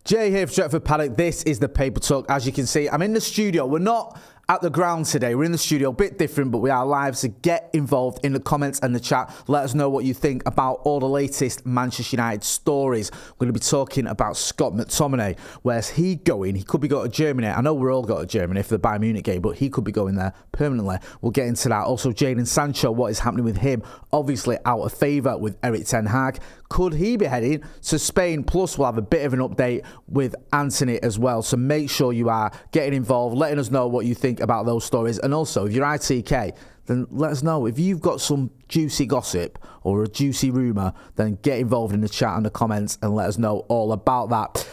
Jay here for Stretford, Paddock. This is the Paper Talk. As you can see, I'm in the studio. We're not at the ground today. We're in the studio, a bit different, but we are live. So get involved in the comments and the chat. Let us know what you think about all the latest Manchester United stories. We're going to be talking about Scott McTominay. Where's he going? He could be going to Germany. I know we're all going to Germany for the Bayern Munich game, but he could be going there permanently. We'll get into that. Also, Jadon Sancho, what is happening with him? Obviously out of favour with Erik ten Hag. Could he be heading to Spain? Plus, we'll have a bit of an update with Antony as well. So make sure you are getting involved, letting us know what you think about those stories. And also, if you're ITK, then let us know. If you've got some juicy gossip or a juicy rumour, then get involved in the chat and the comments and let us know all about that.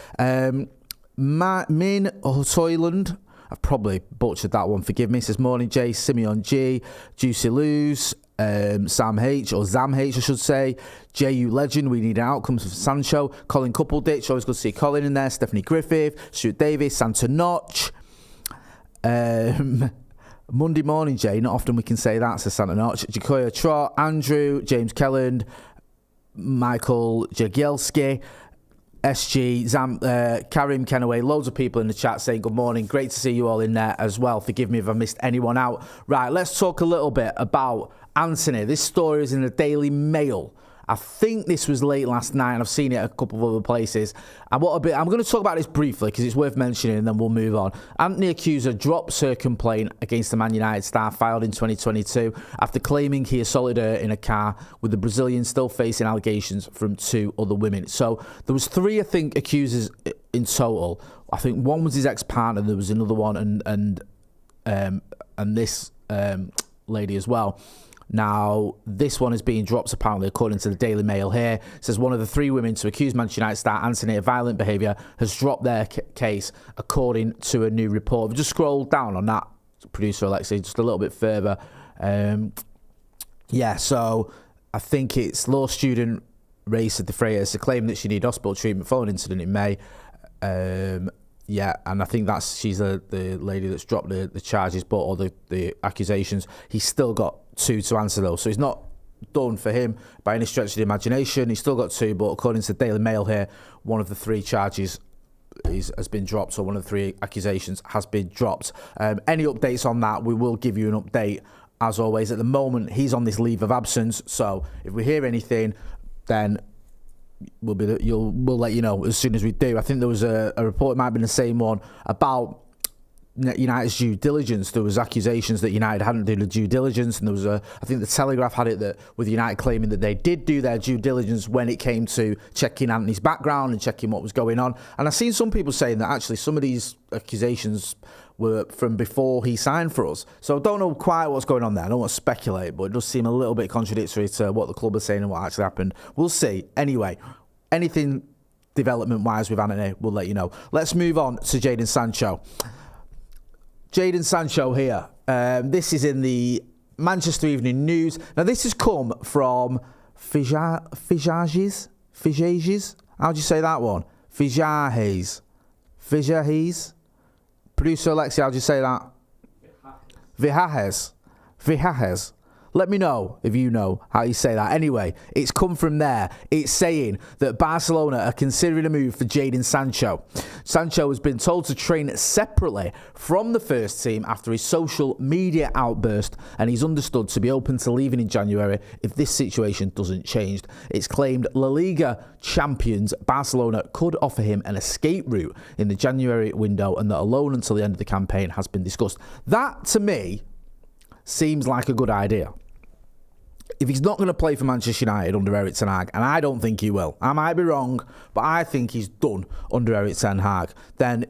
Min Hoyland, I've probably butchered that one, forgive me, says morning Jay, Simeon G, Juicy Lose, Sam H, or Zam H I should say, JU Legend, we need outcomes for Sancho, Colin Coupleditch, always good to see Colin in there, Stephanie Griffith, Stuart Davis, Santa Notch, Monday morning Jay, not often we can say that, says Santa Notch, Jakoya Trott, Andrew, James Kelland, Michael Jagielski, SG, Zam, Karim Kenaway, loads of people in the chat saying good morning. Great to see you all in there as well. Forgive me if I missed anyone out. Right, let's talk a little bit about Antony. This story is in the Daily Mail. I think this was late last night, and I've seen it at a couple of other places. And I'm going to talk about this briefly because it's worth mentioning, and then we'll move on. Antony accuser drops her complaint against the Man United star filed in 2022 after claiming he assaulted her in a car, with the Brazilian still facing allegations from two other women. So there was three, I think, accusers in total. I think one was his ex-partner. There was another one, and this lady as well. Now, this one is being dropped, apparently, according to the Daily Mail here. It says one of the three women to accuse Manchester United star Antony of violent behaviour has dropped their case, according to a new report. We've just scrolled down on that, producer Alexei, just a little bit further. So I think it's law student Raisa De Freitas to claim that she needed hospital treatment following an incident in May. And I think she's the lady that's dropped the charges, or the accusations. He's still got two to answer though, so he's not done for him by any stretch of the imagination. He's still got two, but according to the Daily Mail here, one of the three charges has been dropped, so one of the three accusations has been dropped. Any updates on that, we will give you an update as always. At the moment, he's on this leave of absence, so if we hear anything, then we'll let you know as soon as we do. I think there was a report, it might have been the same one, about United's due diligence. There was accusations that United hadn't done the due diligence, and there was I think the Telegraph had it that with United claiming that they did do their due diligence when it came to checking Antony's background and checking what was going on. And I've seen some people saying that actually some of these accusations were from before he signed for us. So I don't know quite what's going on there. I don't want to speculate, but it does seem a little bit contradictory to what the club are saying and what actually happened. We'll see. Anyway, anything development-wise with Antony, we'll let you know. Let's move on to Jadon Sancho. Jadon Sancho here. This is in the Manchester Evening News. Now, this has come from Fijages. How do you say that one? Fijahes. Producer Alexi, how do you say that? Vihajes. Let me know if you know how you say that. Anyway, it's come from there. It's saying that Barcelona are considering a move for Jadon Sancho. Sancho has been told to train separately from the first team after his social media outburst, and he's understood to be open to leaving in January if this situation doesn't change. It's claimed La Liga champions Barcelona could offer him an escape route in the January window, and that a loan until the end of the campaign has been discussed. That, to me, seems like a good idea. If he's not going to play for Manchester United under Erik ten Hag, and I don't think he will, I might be wrong, but I think he's done under Erik ten Hag, then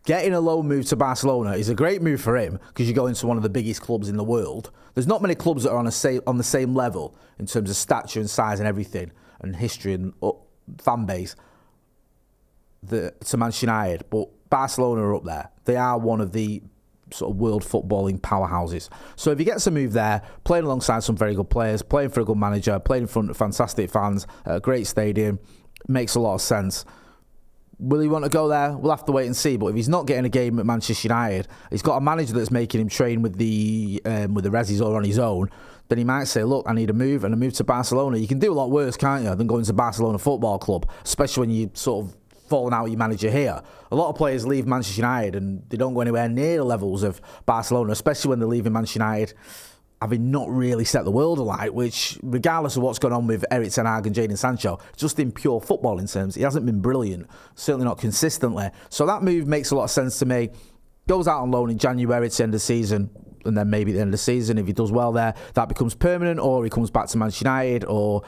getting a loan move to Barcelona is a great move for him because you go into one of the biggest clubs in the world. There's not many clubs that are on the same level in terms of stature and size and everything, and history and fan base to Manchester United, but Barcelona are up there. They are one of the sort of world footballing powerhouses. So if he gets a move there, playing alongside some very good players, playing for a good manager, playing in front of fantastic fans, a great stadium, makes a lot of sense. Will he want to go there? We'll have to wait and see. But if he's not getting a game at Manchester United, he's got a manager that's making him train with the resis or on his own, then he might say, look, I need a move, and a move to Barcelona. You can do a lot worse, can't you, than going to Barcelona Football Club, especially when you sort of falling out with your manager here. A lot of players leave Manchester United and they don't go anywhere near the levels of Barcelona, especially when they're leaving Manchester United having not really set the world alight, which, regardless of what's going on with Erik ten Hag and Jadon Sancho, just in pure footballing terms, he hasn't been brilliant, certainly not consistently. So that move makes a lot of sense to me. Goes out on loan in January to end the season, and then maybe at the end of the season, if he does well there, that becomes permanent, or he comes back to Manchester United, or,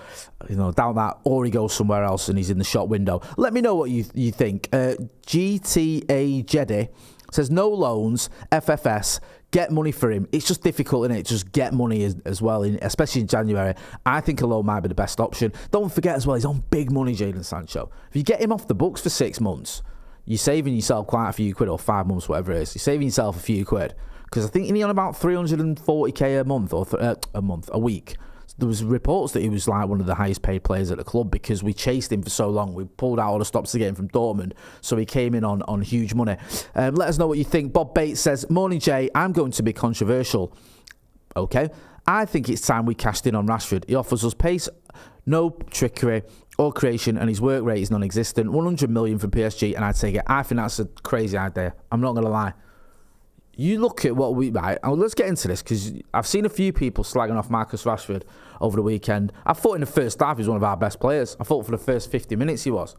down that, or he goes somewhere else and he's in the shop window. Let me know what you think. GTA Jedi says, no loans, FFS, get money for him. It's just difficult, isn't it? Just get money as well, especially in January. I think a loan might be the best option. Don't forget as well, he's on big money, Jadon Sancho. If you get him off the books for 6 months, you're saving yourself quite a few quid, or 5 months, whatever it is. You're saving yourself a few quid. Because I think he's on about 340k a month, or a week. There was reports that he was like one of the highest paid players at the club because we chased him for so long. We pulled out all the stops to get him from Dortmund, so he came in on huge money. Let us know what you think. Bob Bates says, morning Jay, I'm going to be controversial. Okay. I think it's time we cashed in on Rashford. He offers us pace, no trickery or creation, and his work rate is non-existent. 100 million from PSG, and I'd take it. I think that's a crazy idea. I'm not going to lie. You look at what let's get into this, because I've seen a few people slagging off Marcus Rashford over the weekend. I thought in the first half he was one of our best players. I thought for the first 50 minutes he was.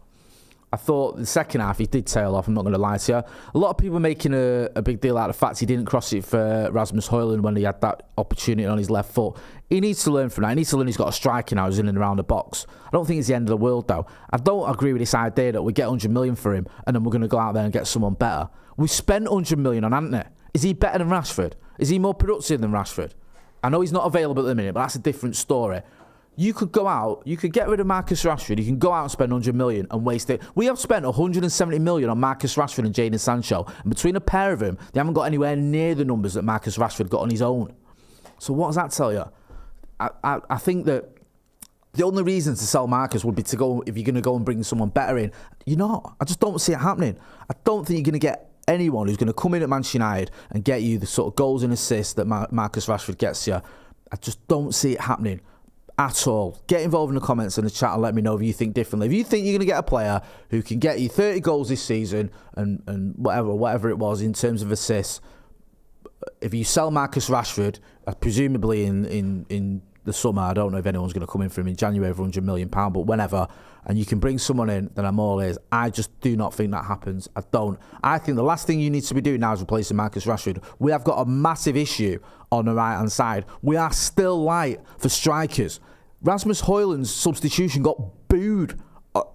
I thought the second half he did tail off, I'm not going to lie to you. A lot of people making a big deal out of the fact he didn't cross it for Rasmus Højlund when he had that opportunity on his left foot. He needs to learn from that. He needs to learn he's got a striker now who's in and around the box. I don't think it's the end of the world, though. I don't agree with this idea that we get 100 million for him and then we're going to go out there and get someone better. We spent 100 million on Antony. Is he better than Rashford? Is he more productive than Rashford? I know he's not available at the minute, but that's a different story. You could go out, you could get rid of Marcus Rashford, you can go out and spend 100 million and waste it. We have spent 170 million on Marcus Rashford and Jadon Sancho, and between a pair of them, they haven't got anywhere near the numbers that Marcus Rashford got on his own. So what does that tell you? I think that the only reason to sell Marcus would be to go, if you're going to go and bring someone better in. You're not. I just don't see it happening. I don't think you're going to get anyone who's going to come in at Manchester United and get you the sort of goals and assists that Marcus Rashford gets you. I just don't see it happening at all. Get involved in the comments and the chat and let me know if you think differently. If you think you're going to get a player who can get you 30 goals this season and whatever it was in terms of assists, if you sell Marcus Rashford, presumably in the summer, I don't know if anyone's going to come in for him in January for £100 million, but whenever, and you can bring someone in, then I'm all ears. I just do not think that happens. I don't. I think the last thing you need to be doing now is replacing Marcus Rashford. We have got a massive issue on the right-hand side. We are still light for strikers. Rasmus Højlund's substitution got booed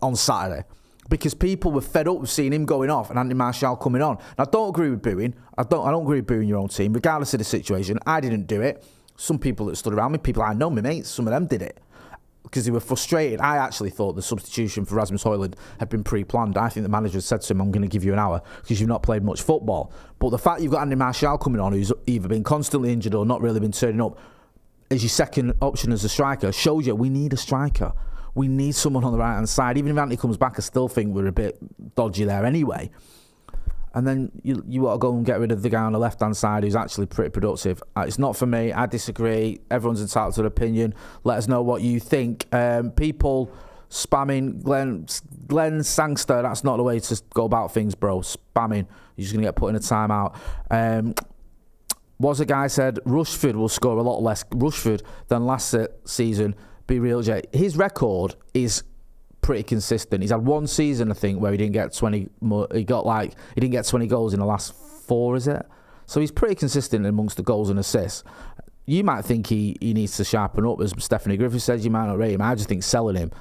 on Saturday because people were fed up with seeing him going off and Anthony Martial coming on. And I don't agree with booing. I don't agree with booing your own team, regardless of the situation. I didn't do it. Some people that stood around me, people I know, my mates, some of them did it because they were frustrated. I actually thought the substitution for Rasmus Højlund had been pre-planned. I think the manager said to him, I'm going to give you an hour because you've not played much football. But the fact you've got Anthony Martial coming on, who's either been constantly injured or not really been turning up, as your second option as a striker, shows you we need a striker. We need someone on the right-hand side. Even if Antony comes back, I still think we're a bit dodgy there anyway. And then you want to go and get rid of the guy on the left-hand side who's actually pretty productive. It's not for me. I disagree. Everyone's entitled to their opinion. Let us know what you think. People spamming Glenn Sangster. That's not the way to go about things, bro. Spamming. You're just going to get put in a timeout. Was a guy said Rashford will score a lot less Rashford than last season. Be real, Jay. His record is pretty consistent. He's had one season, I think, where he didn't get 20. He didn't get 20 goals in the last 4, is it? So he's pretty consistent amongst the goals and assists. You might think he needs to sharpen up, as Stephanie Griffith says. You might not rate him. I just think selling him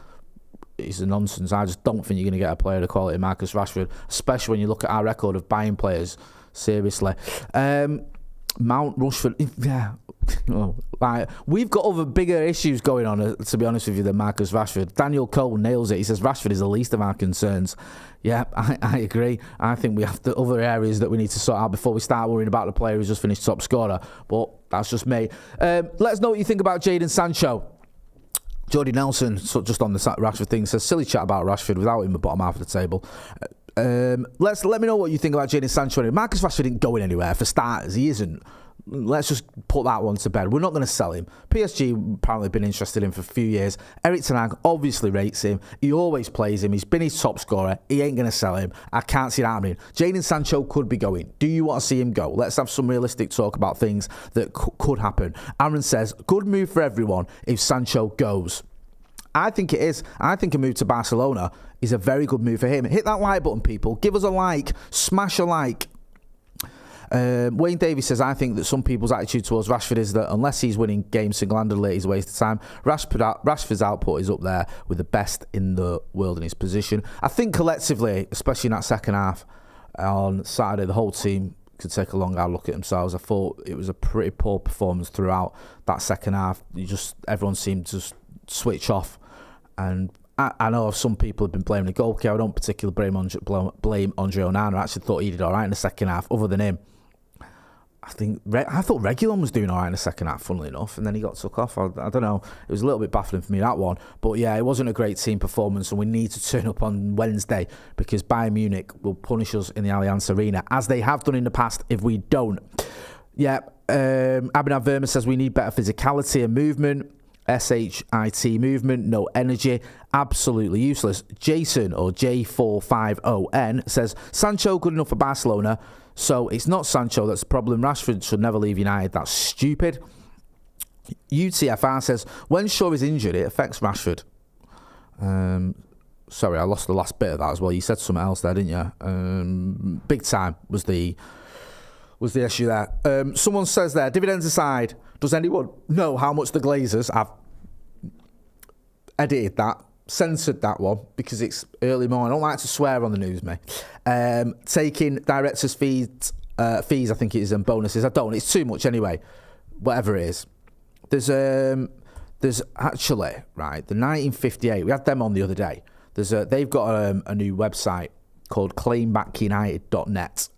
is a nonsense. I just don't think you're going to get a player of the quality of Marcus Rashford, especially when you look at our record of buying players. Seriously. Mount Rashford, yeah. We've got other bigger issues going on, to be honest with you, than Marcus Rashford. Daniel Cole nails it. He says Rashford is the least of our concerns. Yeah, I agree. I think we have the other areas that we need to sort out before we start worrying about the player who's just finished top scorer. But that's just me. Let us know what you think about Jadon Sancho. Jody Nelson, so just on the Rashford thing, says silly chat about Rashford without him at the bottom half of the table. Let me know what you think about Jadon Sancho. Marcus Rashford isn't going anywhere for starters. He isn't. Let's just put that one to bed. We're not going to sell him. PSG apparently been interested in him for a few years. Erik ten Hag obviously rates him. He always plays him. He's been his top scorer. He ain't going to sell him. I can't see that happening. Jadon Sancho could be going. Do you want to see him go? Let's have some realistic talk about things that could happen. Aaron says, good move for everyone if Sancho goes. I think it is. I think a move to Barcelona is a very good move for him. Hit that like button, people. Give us a like. Smash a like. Wayne Davies says, I think that some people's attitude towards Rashford is that unless he's winning games single-handedly, he's a waste of time. Rashford's output is up there with the best in the world in his position. I think collectively, especially in that second half on Saturday, the whole team could take a long hard look at themselves. I thought it was a pretty poor performance throughout that second half. Everyone seemed to switch off. And I know some people have been blaming the goalkeeper. I don't particularly blame Andre Onana. I actually thought he did all right in the second half, other than him. I thought Reguilon was doing all right in the second half, funnily enough, and then he got took off. I don't know. It was a little bit baffling for me, that one. But yeah, it wasn't a great team performance, and we need to turn up on Wednesday because Bayern Munich will punish us in the Allianz Arena, as they have done in the past if we don't. Yeah, Abhinav Verma says we need better physicality and movement. SHIT movement, no energy, absolutely useless. Jason, or J450N, says Sancho good enough for Barcelona, so it's not Sancho that's the problem. Rashford should never leave United. That's stupid. UTFR says when Shaw is injured, it affects Rashford. Sorry, I lost the last bit of that as well. You said something else there, didn't you? Big time was the issue there. Someone says there, dividends aside, does anyone know how much the Glazers have edited that, censored that one, because it's early morning. I don't like to swear on the news, mate. Taking directors' fees, I think it is, and bonuses. I don't. It's too much anyway. Whatever it is. There's actually, right, the 1958, we had them on the other day. They've got a new website called claimbackunited.net.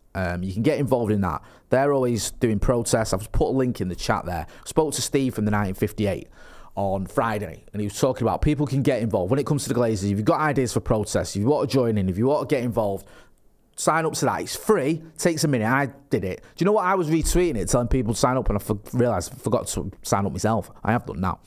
You can get involved in that. They're always doing protests. I've put a link in the chat there. I spoke to Steve from the 1958 on Friday, and he was talking about people can get involved when it comes to the Glazers. If you've got ideas for protests, if you want to join in, if you want to get involved, sign up to that. It's free. Takes a minute. I did it. Do you know what? I was retweeting it, telling people to sign up, and I realised I forgot to sign up myself. I have done now.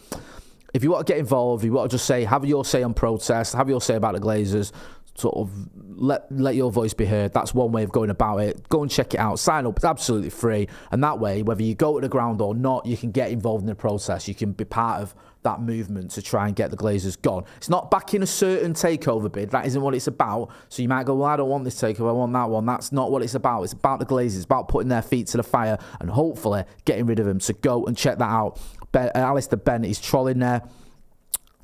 If you want to get involved, if you want to just have your say on protests, have your say about the Glazers, sort of let your voice be heard. That's one way of going about it. Go and check it out. Sign up. It's absolutely free. And that way, whether you go to the ground or not, you can get involved in the process. You can be part of that movement to try and get the Glazers gone. It's not backing a certain takeover bid. That isn't what it's about. So you might go, well, I don't want this takeover. I want that one. That's not what it's about. It's about the Glazers. It's about putting their feet to the fire and hopefully getting rid of them. So go and check that out. Alistair Bennett is trolling there.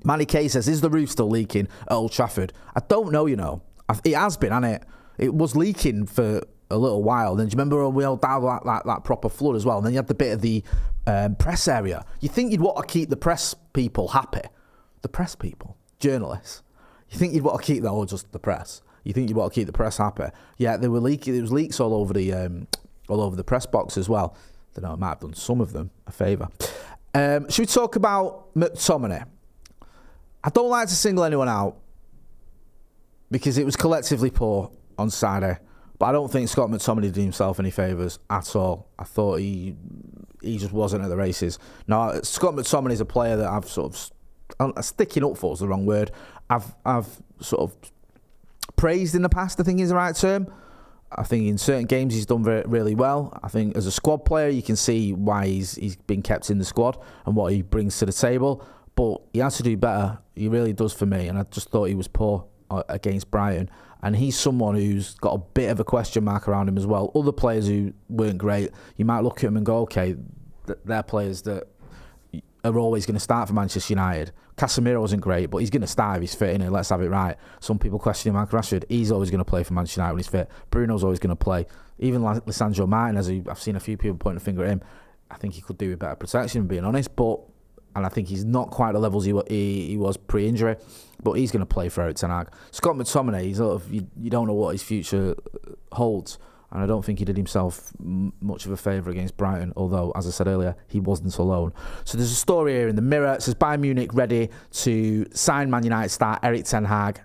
Manny K says, is the roof still leaking at Old Trafford? I don't know, It has been, hasn't it? It was leaking for a little while. Then do you remember when we all dialed that proper flood as well? And then you had the bit of the press area. You think you'd want to keep the press people happy? The press people? Journalists? You think you'd want to keep that, or just the press? You think you'd want to keep the press happy? Yeah, they were leaking. There was leaks all over the press box as well. I don't know, I might have done some of them a favour. Should we talk about McTominay? I don't like to single anyone out because it was collectively poor on Saturday, but I don't think Scott McTominay did himself any favours at all. I thought he just wasn't at the races. Now, Scott McTominay is a player that I've sort of sticking up for is the wrong word. I've sort of praised in the past, I think is the right term. I think in certain games he's done really well. I think as a squad player, you can see why he's been kept in the squad and what he brings to the table. But he has to do better. He really does for me. And I just thought he was poor against Brighton. And he's someone who's got a bit of a question mark around him as well. Other players who weren't great, you might look at them and go, okay, they're players that are always going to start for Manchester United. Casemiro wasn't great, but he's going to start if he's fit, innit? Let's have it right. Some people question Marcus Rashford. He's always going to play for Manchester United when he's fit. Bruno's always going to play. Even Lisandro Martinez, I've seen a few people pointing a finger at him. I think he could do with better protection, being honest, and I think he's not quite the levels he was pre-injury, but he's going to play for Erik ten Hag. Scott McTominay, you don't know what his future holds, and I don't think he did himself much of a favour against Brighton, although, as I said earlier, he wasn't alone. So there's a story here in the Mirror. It says Bayern Munich ready to sign Man United star Erik ten Hag.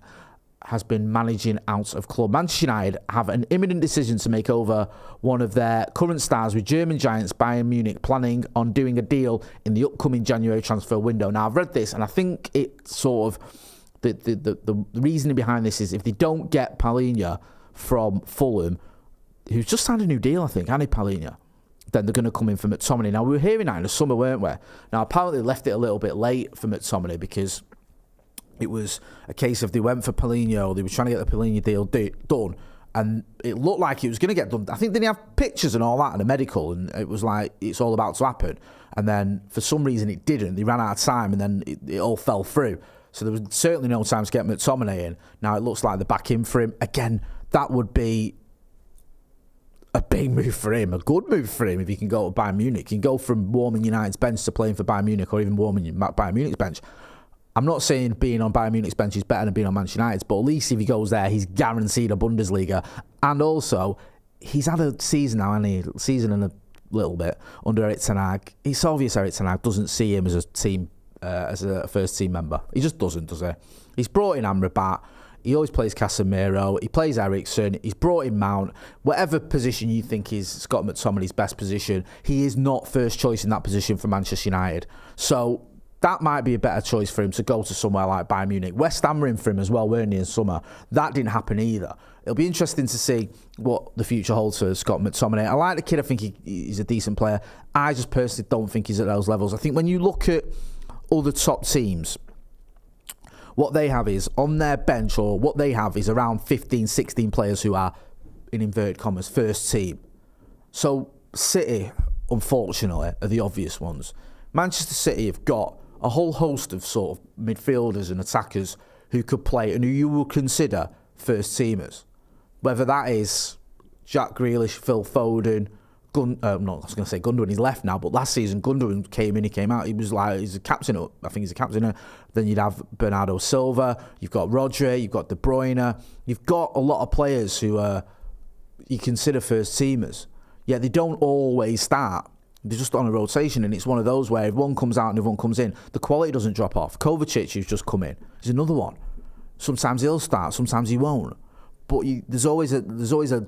has been managing out of club. Manchester United have an imminent decision to make over one of their current stars, with German giants Bayern Munich planning on doing a deal in the upcoming January transfer window. Now, I've read this, and I think it sort of the reasoning behind this is if they don't get Palhinha from Fulham, who's just signed a new deal, I think, Antony Palhinha, then they're going to come in for McTominay. Now, we were hearing that in the summer, weren't we? Now, apparently they left it a little bit late for McTominay because it was a case of they went for Palhinha, or they were trying to get the Palhinha deal done, and it looked like it was going to get done. I think they didn't have pictures and all that and a medical, and it was like it's all about to happen. And then for some reason it didn't. They ran out of time, and then it all fell through. So there was certainly no time to get McTominay in. Now it looks like they're back in for him. Again, that would be a big move for him, a good move for him if he can go to Bayern Munich. He can go from warming United's bench to playing for Bayern Munich, or even warming Bayern Munich's bench. I'm not saying being on Bayern Munich's bench is better than being on Manchester United's, but at least if he goes there, he's guaranteed a Bundesliga. And also, he's had a season now, hasn't he? Season and a little bit under Erik ten Hag. It's obvious Erik ten Hag doesn't see him as a team, as a first team member. He just doesn't, does he? He's brought in Amrabat. He always plays Casemiro. He plays Eriksen. He's brought in Mount. Whatever position you think is Scott McTominay's best position, he is not first choice in that position for Manchester United. So that might be a better choice for him to go to somewhere like Bayern Munich. West Ham were in for him as well, weren't they, in summer? That didn't happen either. It'll be interesting to see what the future holds for Scott McTominay. I like the kid. I think he's a decent player. I just personally don't think he's at those levels. I think when you look at other top teams, what they have is on their bench, or what they have is around 15, 16 players who are, in inverted commas, first team. So City, unfortunately, are the obvious ones. Manchester City have got a whole host of sort of midfielders and attackers who could play and who you will consider first teamers. Whether that is Jack Grealish, Phil Foden, I was going to say Gundogan, he's left now, but last season Gundogan came in, he came out, he was like, he's a captain, I think he's a captain. Then you'd have Bernardo Silva, you've got Rodri, you've got De Bruyne, you've got a lot of players who you consider first teamers, yet they don't always start. They're just on a rotation, and it's one of those where if one comes out and if one comes in, the quality doesn't drop off. Kovacic, who's just come in, is another one. Sometimes he'll start, sometimes he won't. But there's always a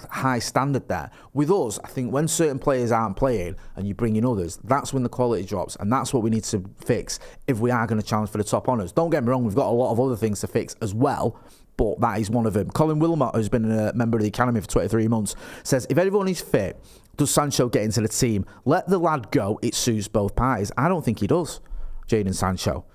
high standard there. With us, I think when certain players aren't playing and you bring in others, that's when the quality drops, and that's what we need to fix if we are going to challenge for the top honours. Don't get me wrong, we've got a lot of other things to fix as well, but that is one of them. Colin Wilmot, who's been a member of the academy for 23 months, says, if everyone is fit, does Sancho get into the team? Let the lad go, it suits both parties. I don't think he does, Jadon Sancho.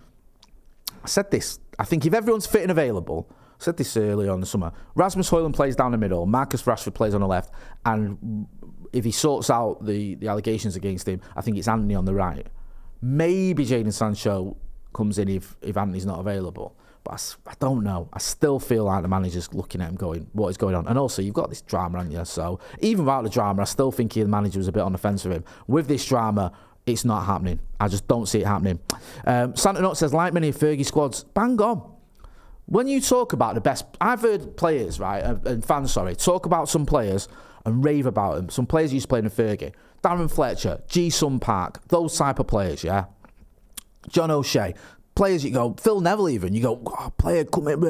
I said this, I think if everyone's fit and available, I said this earlier on in the summer, Rasmus Højlund plays down the middle, Marcus Rashford plays on the left, and if he sorts out the allegations against him, I think it's Antony on the right. Maybe Jadon Sancho comes in if Antony's not available. But I don't know. I still feel like the manager's looking at him going, what is going on? And also, you've got this drama, haven't you? So even without the drama, I still think the manager was a bit on the fence with him. With this drama, it's not happening. I just don't see it happening. Santa Nut says, like many Fergie squads, bang on. When you talk about the best, I've heard players, right, and fans, talk about some players and rave about them. Some players used to play in Fergie. Darren Fletcher, Ji-Sung Park, those type of players, yeah? John O'Shea. Players you go, Phil Neville even, you go, oh, player, come in.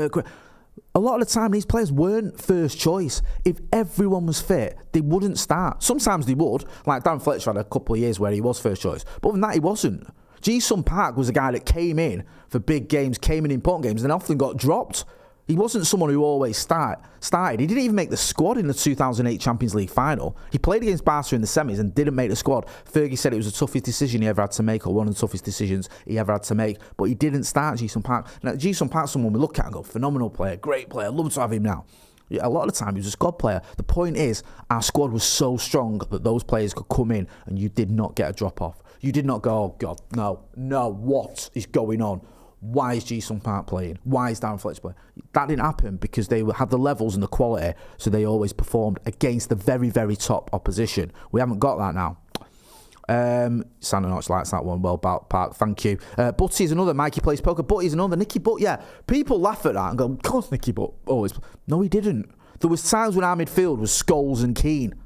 A lot of the time, these players weren't first choice. If everyone was fit, they wouldn't start. Sometimes they would. Like Darren Fletcher had a couple of years where he was first choice. But other than that, he wasn't. Ji-Sung Park was a guy that came in for big games, came in important games, and often got dropped. He wasn't someone who always started. He didn't even make the squad in the 2008 Champions League final. He played against Barca in the semis and didn't make the squad. Fergie said it was the toughest decision he ever had to make, or one of the toughest decisions he ever had to make. But he didn't start Ji-Sung Park. Now, Ji-Sung Park's someone we look at and go, phenomenal player, great player, love to have him now. Yeah, a lot of the time he was a squad player. The point is, our squad was so strong that those players could come in and you did not get a drop-off. You did not go, oh God, no, what is going on? Why is Ji-Sung Park playing? Why is Darren Fletcher playing? That didn't happen because they had the levels and the quality, so they always performed against the very, very top opposition. We haven't got that now. Santa Notch likes that one. Well, Park, thank you. Butty's another. Mikey plays poker. Butty's another. Nicky Butt, yeah. People laugh at that and go, of course Nicky Butt always. No, he didn't. There was times when our midfield was Scholes and Keane.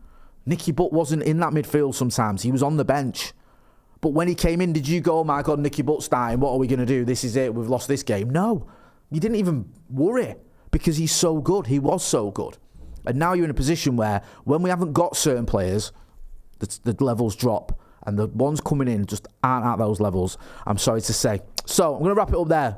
Nicky Butt wasn't in that midfield sometimes. He was on the bench. But when he came in, did you go, oh my God, Nicky Butt's dying, what are we going to do? This is it, we've lost this game. No, you didn't even worry because he's so good. He was so good. And now you're in a position where when we haven't got certain players, the levels drop. And the ones coming in just aren't at those levels, I'm sorry to say. So I'm going to wrap it up there.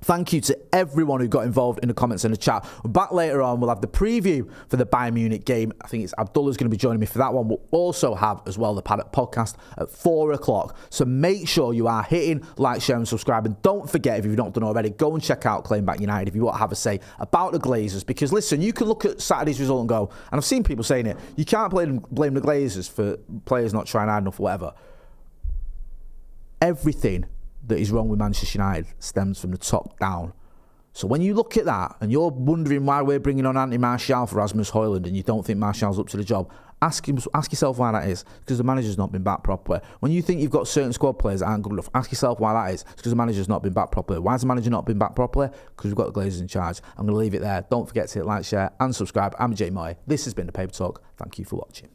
Thank you to everyone who got involved in the comments and the chat. Back later on, we'll have the preview for the Bayern Munich game. I think it's Abdullah's going to be joining me for that one. We'll also have as well the Paddock podcast at 4 o'clock. So make sure you are hitting like, share and subscribe. And don't forget, if you've not done already, go and check out Claim Back United if you want to have a say about the Glazers. Because listen, you can look at Saturday's result and go, and I've seen people saying it, you can't blame the Glazers for players not trying hard enough or whatever. Everything that is wrong with Manchester United stems from the top down. So when you look at that and you're wondering why we're bringing on Antony Martial for Rasmus Højlund and you don't think Martial's up to the job, ask yourself why that is. Because the manager's not been back properly. When you think you've got certain squad players that aren't good enough, ask yourself why that is. It's because the manager's not been back properly. Why has the manager not been back properly? Because we've got the Glazers in charge. I'm going to leave it there. Don't forget to hit like, share and subscribe. I'm Jay Motty. This has been the Paper Talk. Thank you for watching.